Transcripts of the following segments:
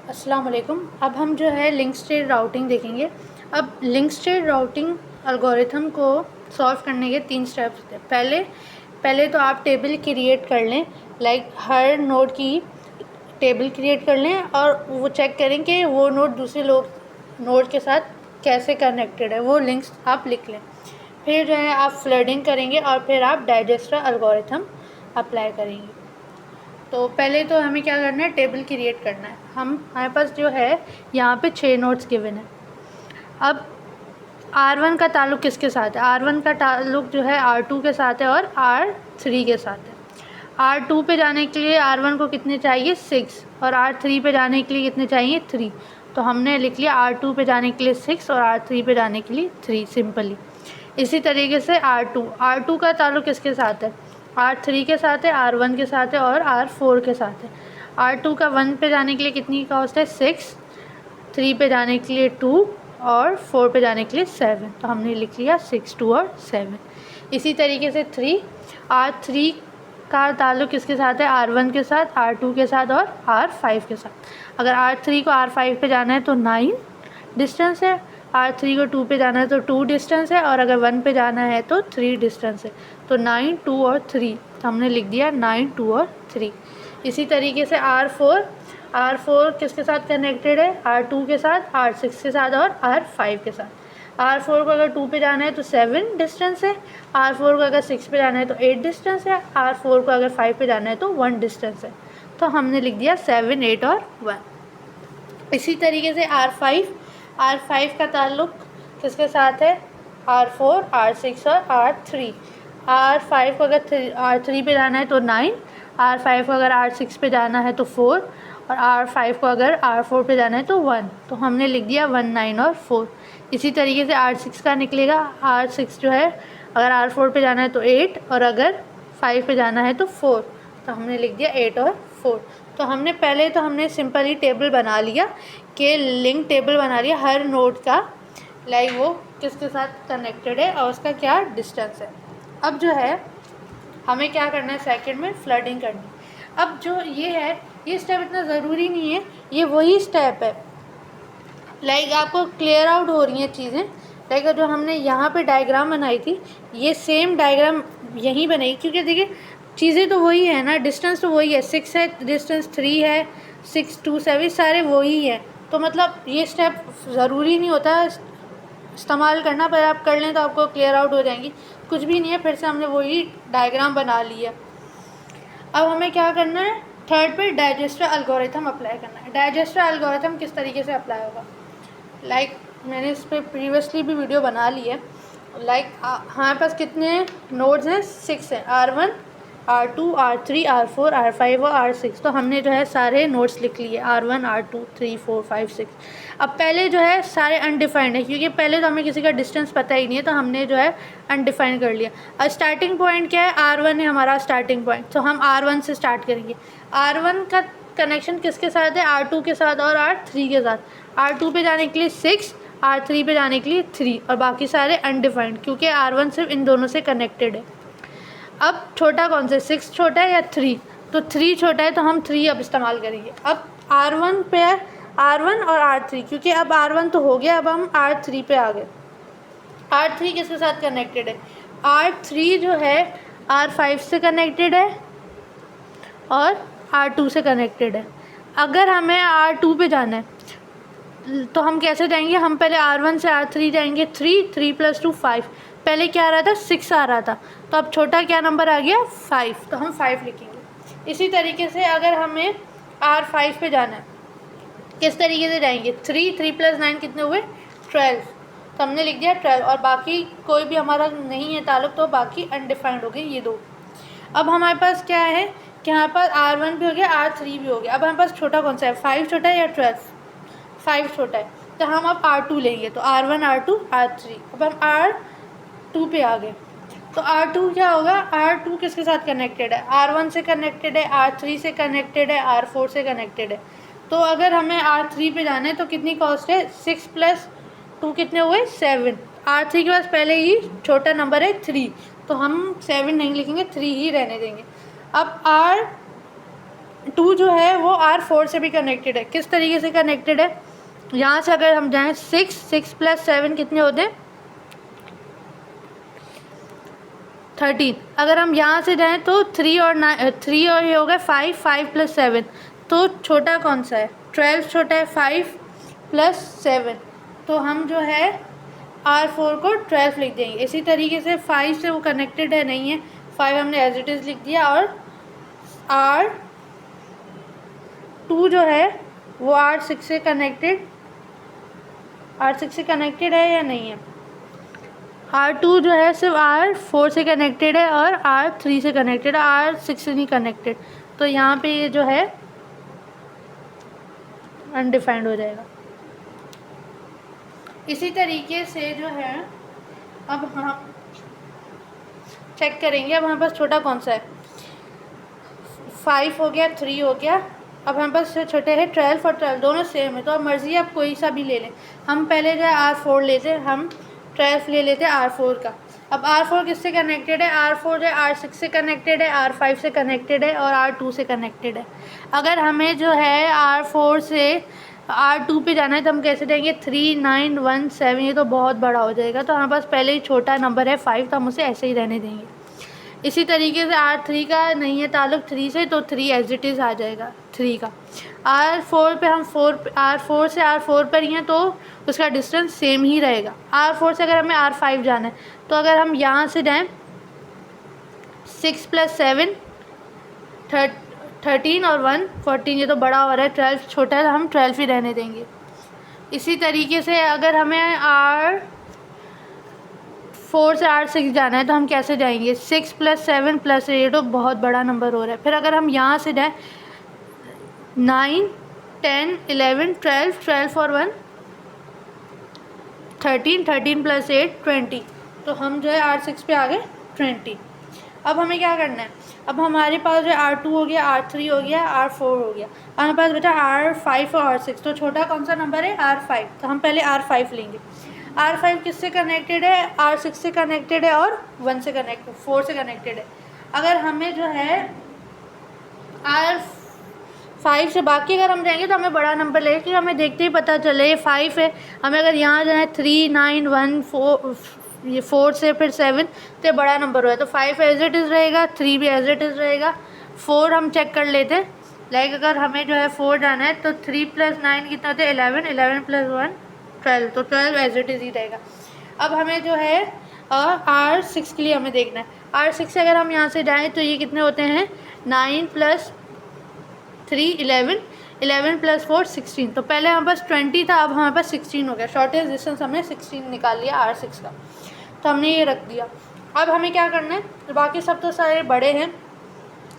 अस्सलाम वालेकुम। अब हम जो है लिंक स्टेट राउटिंग देखेंगे। अब लिंक स्टेट राउटिंग एल्गोरिथम को सॉल्व करने के 3 स्टेप्स थे। पहले तो आप टेबल क्रिएट कर लें, लाइक हर नोड की टेबल क्रिएट कर लें और वो चेक करें कि वो नोड दूसरे नोड के साथ कैसे कनेक्टेड है, वो लिंक्स आप लिख लें। फिर जो है आप फ्लडिंग करेंगे और फिर आप डाइजेस्टर एल्गोरिथम अप्लाई करेंगे। तो पहले तो हमें क्या करना है, टेबल क्रिएट करना है। हमारे पास जो है यहाँ पे 6 नोड्स गिवन है। अब R1 का ताल्लुक़ किसके साथ है? R1 का ताल्लुक़ जो है R2 के साथ है और R3 के साथ है। R2 पे जाने के लिए R1 को कितने चाहिए? 6, और R3 पे जाने के लिए कितने चाहिए? 3। तो हमने लिख लिया R2 पे जाने के लिए 6 और R3 पे जाने के लिए 3 सिंपली। इसी तरीके से R2 का ताल्लुक़ किसके साथ है? R3 के साथ है, R1 के साथ है और R4 के साथ है। R2 का 1 पे जाने के लिए कितनी कॉस्ट है? 6, 3 पे जाने के लिए 2 और 4 पे जाने के लिए 7। तो हमने लिख लिया 6, 2 और 7। इसी तरीके से R3 का ताल्लुक़ किसके साथ है? R1 के साथ, R2 के साथ और R5 के साथ। अगर R3 को R5 पे जाना है तो 9 डिस्टेंस है, R3 को 2 पे जाना है तो 2 डिस्टेंस है, और अगर 1 पे जाना है तो 3 डिस्टेंस है। तो 9, 2 और 3, तो हमने लिख दिया 9, 2 और 3। इसी तरीके से R4 किसके साथ कनेक्टेड है? R2 के साथ, R6 के साथ और R5 के साथ। R4 को अगर 2 पे जाना है तो 7 डिस्टेंस है, R4 को अगर 6 पे जाना है तो 8 डिस्टेंस है, R4 को अगर 5 पे जाना है तो 1 डिस्टेंस है। तो हमने लिख दिया 7, 8 और 1। इसी तरीके से R5 का ताल्लुक़ किसके साथ है? R4, R6 और R3। R5 को अगर R3 पे जाना है तो 9, R5 को अगर R6 पे जाना है तो 4 और R5 को अगर R4 पे जाना है तो 1। तो हमने लिख दिया 1, 9 और 4। इसी तरीके से R6 का निकलेगा। R6 जो है अगर R4 पे जाना है तो 8 और अगर 5 पे जाना है तो 4। तो हमने लिख दिया 8 और 4। तो हमने सिंपली टेबल बना लिया कि लिंक टेबल बना लिया हर नोड का, लाइक वो किसके साथ कनेक्टेड है और उसका क्या डिस्टेंस है। अब जो है हमें क्या करना है, सेकंड में फ्लडिंग करनी। अब जो ये है, ये स्टेप इतना ज़रूरी नहीं है, ये वही स्टेप है, लाइक आपको क्लियर आउट हो रही हैं चीज़ें। लाइक जो हमने यहाँ पे डायग्राम बनाई थी, ये सेम डायग्राम यहीं बनेगी, क्योंकि देखिए चीज़ें तो वही है ना, डिस्टेंस तो वही है, 6 है डिस्टेंस, 3 है, 6, 2, 7 सारे वही है। तो मतलब ये स्टेप ज़रूरी नहीं होता इस्तेमाल करना, पर आप कर लें तो आपको क्लियर आउट हो जाएंगी। कुछ भी नहीं है, फिर से हमने वही डायग्राम बना लिया। अब हमें क्या करना है, थर्ड पे डाइजेस्टर एल्गोरिथम अप्लाई करना है। डाइजेस्टर एल्गोरिथम किस तरीके से अप्लाई होगा, लाइक मैंने इस पर प्रीवियसली भी वीडियो बना ली है। लाइक हमारे पास कितने नोड्स हैं? 6 हैं, R1, R2, R3, R4, R5 और R6। तो हमने जो है सारे नोड्स लिख लिए, R1, R2, 3, 4, 5, 6। अब पहले जो है सारे अनडिफाइंड है, क्योंकि पहले तो हमें किसी का डिस्टेंस पता ही नहीं है, तो हमने जो है अनडिफाइंड कर लिया। अब स्टार्टिंग पॉइंट क्या है? R1 है हमारा स्टार्टिंग पॉइंट, तो हम R1 से स्टार्ट करेंगे। R1 का कनेक्शन किसके साथ है? R2 के साथ और R3 के साथ। R2 पे जाने के लिए 6, R3 पे जाने के लिए 3 और बाकी सारे अनडिफाइंड, क्योंकि R1 सिर्फ इन दोनों से कनेक्टेड है। अब छोटा कौन सा, 6 छोटा है या 3? तो 3 छोटा है, तो हम 3 अब इस्तेमाल करेंगे। अब R1 पे R1 और R3, क्योंकि अब R1 तो हो गया, अब हम R3 पे आ गए। R3 किसके साथ कनेक्टेड है? R3 जो है R5 से कनेक्टेड है और R2 से कनेक्टेड है। अगर हमें R2 पे जाना है तो हम कैसे जाएंगे? हम पहले R1 से R3 जाएंगे, 3 + 2 5। पहले क्या आ रहा था? 6 आ रहा था, तो अब छोटा क्या नंबर आ गया? 5, तो हम 5 लिखेंगे। इसी तरीके से अगर हमें R5 पे जाना है, किस तरीके से जाएंगे? 3 + 9 कितने हुए? 12, तो हमने लिख दिया 12, और बाकी कोई भी हमारा नहीं है ताल्लुक़, तो बाकी अनडिफाइंड हो गए ये 2। अब हमारे पास क्या है कि हमारे पास R1 भी हो गया, R3 भी हो गया। अब हमारे पास छोटा कौन सा है? 5 छोटा है या 12? 5 छोटा है, तो हम अब R2 लेंगे, तो R1, R2, R3। अब हम R2 पे आ गए, तो R2 क्या होगा? R2 किसके साथ कनेक्टेड है? R1 से कनेक्टेड है, R3 से कनेक्टेड है, R4 से कनेक्टेड है। तो अगर हमें R3 पे जाना है तो कितनी कॉस्ट है? 6 + 2 कितने हुए? 7। R3 के पास पहले ही छोटा नंबर है 3, तो हम 7 नहीं लिखेंगे, 3 ही रहने देंगे। अब 2 जो है वो R4 से भी कनेक्टेड है। किस तरीके से कनेक्टेड है, यहाँ से अगर हम जाएँ 6 प्लस 7 कितने होते हैं 13। अगर हम यहाँ से जाएँ तो 3 और ये हो गए 5 प्लस 7, तो छोटा कौन सा है 12 छोटा है 5 प्लस 7, तो हम जो है R4 को 12 लिख देंगे। इसी तरीके से 5 से वो कनेक्टेड है नहीं है, 5 हमने एज इट इज़ लिख दिया, और R2 जो है वो R6 से कनेक्टेड है या नहीं है। R2 जो है सिर्फ R4 से कनेक्टेड है और R3 से कनेक्टेड है, R6 से नहीं कनेक्टेड, तो यहाँ पे ये जो है अनडिफाइंड हो जाएगा। इसी तरीके से जो है अब हम चेक करेंगे, अब हमारे पास छोटा कौन सा है 5 हो गया 3 हो गया, अब हमारे पास छोटे हैं 12 और 12 दोनों सेम है, तो अब मर्ज़ी आप कोई सा भी ले लें। हम पहले जो है R4 लेते, हम 12 ले लेते R4 का। अब R4 किससे कनेक्टेड है, R4 जो है R6 से कनेक्टेड है, R5 से कनेक्टेड है और R2 से कनेक्टेड है। अगर हमें जो है R4 से R2 पे जाना है तो हम कैसे देंगे 3 9 1 7, ये तो बहुत बड़ा हो जाएगा, तो हमारे पास पहले ही छोटा नंबर है 5, तो हम उसे ऐसे ही रहने देंगे। इसी तरीके से R3 का नहीं है ताल्लुक 3 से, तो 3 एज इट इज़ आ जाएगा 3 का। R4 पे हम R4 से R4 पर ही हैं, तो उसका डिस्टेंस सेम ही रहेगा। R4 से अगर हमें R5 जाना है तो अगर हम यहाँ से जाएँ 6 प्लस 7 13 और 1 14, ये तो बड़ा हो रहा है, 12 छोटा है, तो हम 12 ही रहने देंगे। इसी तरीके से अगर हमें R4 से R6 जाना है तो हम कैसे जाएंगे 6 प्लस 7 प्लस 8, तो बहुत बड़ा नंबर हो रहा है। फिर अगर हम यहाँ से जाएँ 9 10 11 12 और 1 13 प्लस 8 20, तो हम जो है R6 पे आ गए 20। अब हमें क्या करना है, अब हमारे पास जो R2 हो गया, R3 हो गया, R4 हो गया, हमारे पास बेटा R5 और R6, तो छोटा कौन सा नंबर है R5, तो हम पहले R5 लेंगे। R5 किससे कनेक्टेड है, R6 से कनेक्टेड है और 4 से कनेक्टेड है। अगर हमें जो है R5 से बाकी अगर हम जाएंगे तो हमें बड़ा नंबर लगेगा, क्योंकि हमें देखते ही पता चले ये 5 है। हमें अगर यहाँ जाए 3 9 1 4, ये 4 से फिर 7, तो बड़ा नंबर हुआ है, तो 5 एज इट इज़ रहेगा, 3 भी एज इट इज़ रहेगा। 4 हम चेक कर लेते हैं, लाइक अगर हमें जो है 4 जाना है तो 3 प्लस 9 कितना होता है 11, 11 प्लस 1 12, तो 12 एज इट इज़ ही रहेगा। अब हमें जो है R6 के लिए हमें देखना है, R6 से अगर हम यहाँ से जाएँ तो ये कितने होते हैं 9 प्लस 3 11, 11 प्लस 4 16, तो पहले हमारे पास 20 था, अब हमारे पास 16 हो गया। शॉर्टेज डिस्टेंस हमने 16 निकाल लिया R6 का, तो हमने ये रख दिया। अब हमें क्या करना है, तो बाकी सब तो सारे बड़े हैं,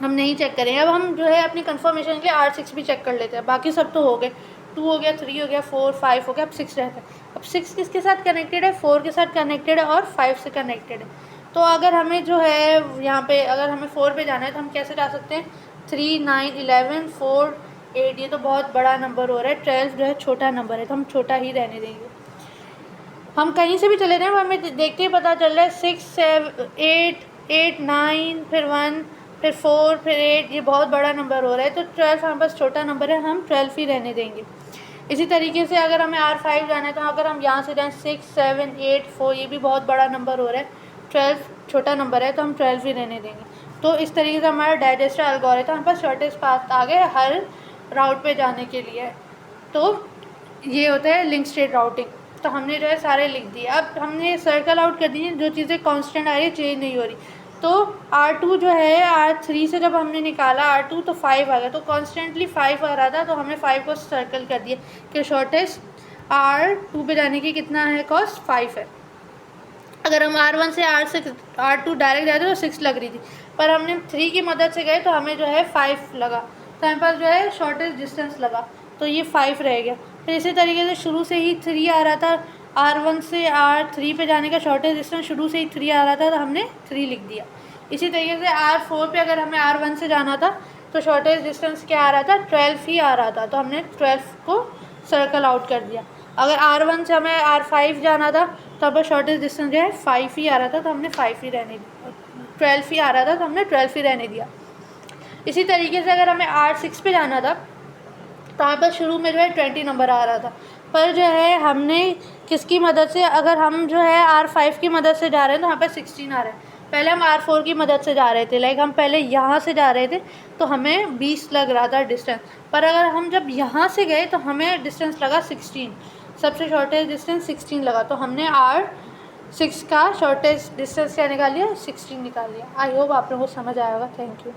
हम नहीं चेक करेंगे। अब हम जो है अपनी कंफर्मेशन के लिए R6 भी चेक कर लेते हैं। बाकी सब तो हो गए, 2 हो गया, 3 हो गया, 4 5 हो गया, अब 6 रहता है। अब 6 किसके साथ कनेक्टेड है, 4 के साथ कनेक्टेड है और 5 से कनेक्टेड है। तो अगर हमें जो है यहाँ पे अगर हमें 4 पे जाना है तो हम कैसे जा सकते हैं 3 9 11 4 8, ये तो बहुत बड़ा नंबर हो रहा है। 12 जो है छोटा नंबर है, तो हम छोटा ही रहने देंगे। हम कहीं से भी चले जाएँ हमें देखते ही पता चल रहा है 6 7 8 9 फिर 1 फिर 4 फिर 8, ये बहुत बड़ा नंबर हो रहा है, तो 12 हमारे पास छोटा नंबर है, हम 12 ही रहने देंगे। इसी तरीके से अगर हमें R5 जाना है तो अगर हम यहाँ से जाएँ 6 7 8 4, ये भी बहुत बड़ा नंबर हो रहा है, 12 छोटा नंबर है, तो हम 12 ही रहने देंगे। तो इस तरीके से हमारा डाइजेस्टर एल्गोरिथम हमारे पास शॉर्टेस्ट पाथ आ गए हर राउट पे जाने के लिए। तो ये होता है लिंक स्टेट राउटिंग। तो हमने जो है सारे लिख दिए। अब हमने सर्कल आउट कर दिए, जो चीज़ें कांस्टेंट आ रही है चेंज नहीं हो रही। तो R2 जो है R3 से जब हमने निकाला R2 तो 5 आ गया, तो कॉन्स्टेंटली 5 आ रहा था, तो हमने 5 को सर्कल कर दिया कि शॉर्टेस्ट R2 पे जाने की कितना है कॉस्ट 5 है। अगर हम R1 से R2 डायरेक्ट जाते तो 6 लग रही थी, पर हमने 3 की मदद से गए तो हमें जो है 5 लगा, तो हमारे पास जो है शॉर्टेस्ट डिस्टेंस लगा, तो ये 5 रह गया। फिर इसी तरीके से शुरू से ही 3 आ रहा था, R1 से R3 पे जाने का शॉर्टेस्ट डिस्टेंस शुरू से ही 3 आ रहा था, तो हमने 3 लिख दिया। इसी तरीके से R4 पे अगर हमें R1 से जाना था तो शॉर्टेस्ट डिस्टेंस क्या आ रहा था 12 ही आ रहा था, तो हमने 12 को सर्कल आउट कर दिया। अगर R1 से हमें R5 जाना था तो अब शॉर्टेस्ट डिस्टेंस जो है 5 ही आ रहा था, तो हमने 5 ही रहने दिया। 12 ही आ रहा था तो हमने 12 ही रहने दिया। इसी तरीके से अगर हमें R6 पे जाना था तो यहाँ पर शुरू में जो है 20 नंबर आ रहा था, पर जो है हमने किसकी मदद से, अगर हम जो है R5 की मदद से जा रहे हैं तो यहाँ पर 16 आ रहा है। पहले हम R4 की मदद से जा रहे थे, लाइक हम पहले यहाँ से जा रहे थे तो हमें 20 लग रहा था डिस्टेंस, पर अगर हम जब यहाँ से गए तो हमें डिस्टेंस लगा 16, सबसे शॉर्टेस्ट डिस्टेंस 16 लगा, तो हमने R6 का शॉर्टेस्ट डिस्टेंस क्या निकाल लिया, 16 निकाल लिया। आई होप आप लोगों को समझ आया होगा। Thank you.